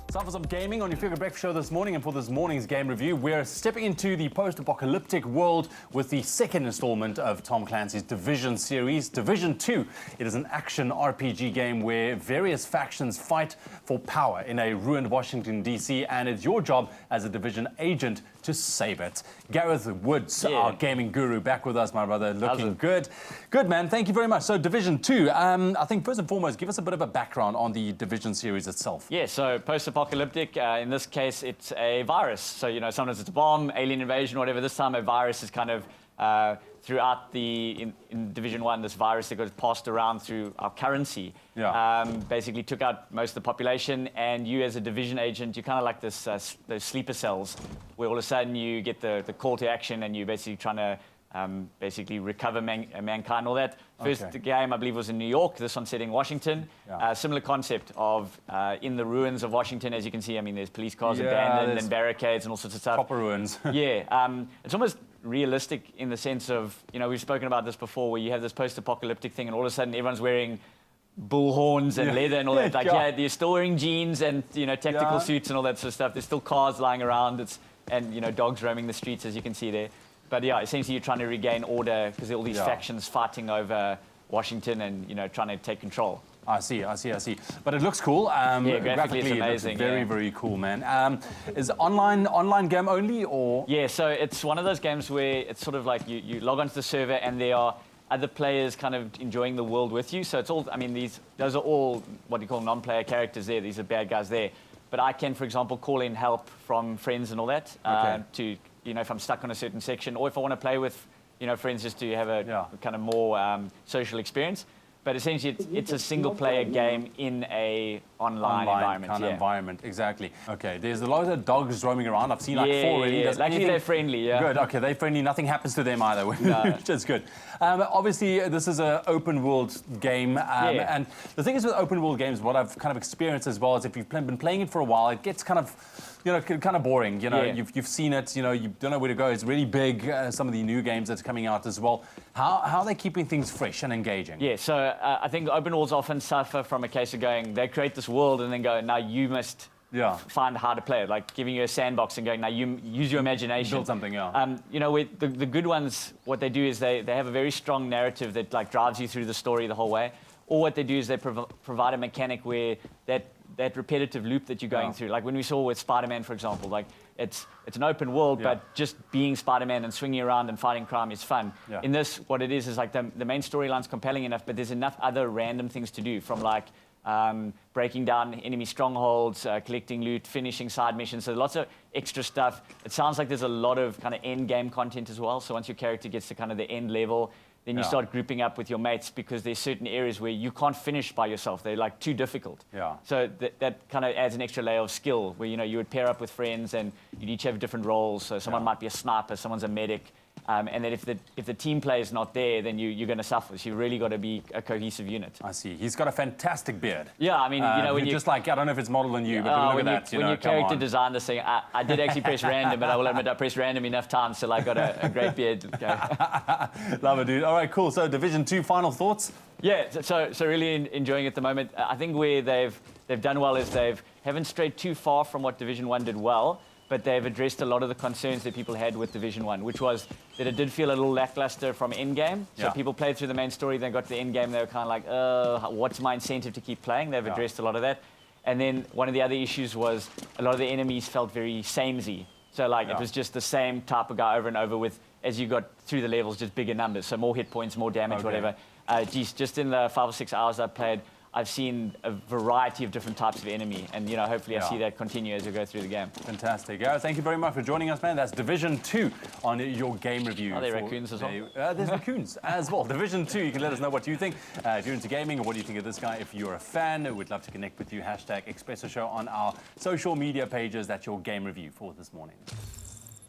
Time for some gaming on your favorite breakfast show this morning, and for this morning's game review, we're stepping into the post-apocalyptic world with the second installment of Tom Clancy's Division series, Division 2. It is an action RPG game where various factions fight for power in a ruined Washington, D.C., and it's your job as a Division agent to save it. Gareth Woods, our gaming guru, back with us, my brother, looking good. Good, man. Thank you very much. So, Division 2, I think first and foremost, give us a bit of a background on the Division series itself. Yeah, so post-apocalyptic, in this case, it's a virus. So, you know, sometimes it's a bomb, alien invasion, whatever. This time, a virus is kind of throughout in Division 1, this virus that got passed around through our currency. Yeah. Basically took out most of the population, and you as a Division agent, you're kind of like this, those sleeper cells, where all of a sudden you get the call to action, and you're basically trying to basically recover mankind, all that. First game, I believe, was in New York. This one set in Washington. Yeah. Similar concept of in the ruins of Washington, as you can see. I mean, there's police cars abandoned and barricades and all sorts of stuff. Proper ruins. Yeah. It's almost realistic in the sense of, you know, we've spoken about this before, where you have this post-apocalyptic thing, and all of a sudden everyone's wearing bull horns and leather and all that. Like, they're still wearing jeans and, you know, tactical suits and all that sort of stuff. There's still cars lying around. And, you know, dogs roaming the streets, as you can see there. But yeah, essentially you're trying to regain order because there are all these factions fighting over Washington and, you know, trying to take control. I see. But it looks cool. Yeah, graphically it's amazing. It's very cool, man. Is it online game only, or? Yeah, so it's one of those games where it's sort of like you log onto the server and there are other players kind of enjoying the world with you. So it's all, I mean, those are all what you call non-player characters there. These are bad guys there. But I can, for example, call in help from friends and all that to, you know, if I'm stuck on a certain section, or if I want to play with, you know, friends just to have a kind of more social experience. But essentially, it's a single-player game in a online environment. Kind of environment, exactly. Okay, there's a lot of dogs roaming around. I've seen like 4 already. Luckily, they're friendly, Good, okay, they're friendly. Nothing happens to them either, which is good. Obviously, this is an open-world game. And the thing is with open-world games, what I've kind of experienced as well is if you've been playing it for a while, it gets kind of, you know, kind of boring. You know, you've seen it, you know, you don't know where to go. It's really big, some of the new games that's coming out as well. How are they keeping things fresh and engaging? Yeah, so I think open worlds often suffer from a case of going, they create this world and then go, now you must find how to play it, like giving you a sandbox and going, now you use your imagination. Build something, you know, with the good ones, what they do is they have a very strong narrative that like drives you through the story the whole way. Or what they do is they provide a mechanic where that repetitive loop that you're going through, like when we saw with Spider-Man, for example, like it's an open world, but just being Spider-Man and swinging around and fighting crime is fun. In this, what it is like the main storyline's compelling enough, but there's enough other random things to do, from like breaking down enemy strongholds, collecting loot, finishing side missions, so lots of extra stuff. It sounds like there's a lot of kind of end game content as well, so once your character gets to kind of the end level, then you start grouping up with your mates, because there's certain areas where you can't finish by yourself. They're like too difficult. So that kind of adds an extra layer of skill where, you know, you would pair up with friends and you'd each have different roles. So someone might be a sniper, someone's a medic. And then if the team player is not there, then you're going to suffer. So you've really got to be a cohesive unit. I see. He's got a fantastic beard. Yeah, I mean, you know, when you just like, I don't know if it's modeled on you, but look at that. When your character designed this thing, I did actually press random, but I will admit I pressed random enough times till I got a great beard. Love it, dude. All right, cool. So Division 2, final thoughts? Yeah, so really enjoying it at the moment. I think where they've done well is haven't strayed too far from what Division 1 did well, but they've addressed a lot of the concerns that people had with Division 1, which was that it did feel a little lackluster from endgame. So people played through the main story, then got to the endgame, they were kind of like, what's my incentive to keep playing? They've addressed a lot of that. And then one of the other issues was a lot of the enemies felt very samey. So like it was just the same type of guy over and over with, as you got through the levels, just bigger numbers. So more hit points, more damage, whatever. Geez, just in the 5 or 6 hours I've played, I've seen a variety of different types of enemy, and, you know, hopefully I see that continue as we go through the game. Fantastic. Gareth, thank you very much for joining us, man. That's Division 2 on your game review. Are there raccoons as well? There's raccoons as well. Division 2, you can let us know what you think. If you're into gaming, or what do you think of this guy? If you're a fan, we'd love to connect with you. # Expresso Show on our social media pages. That's your game review for this morning.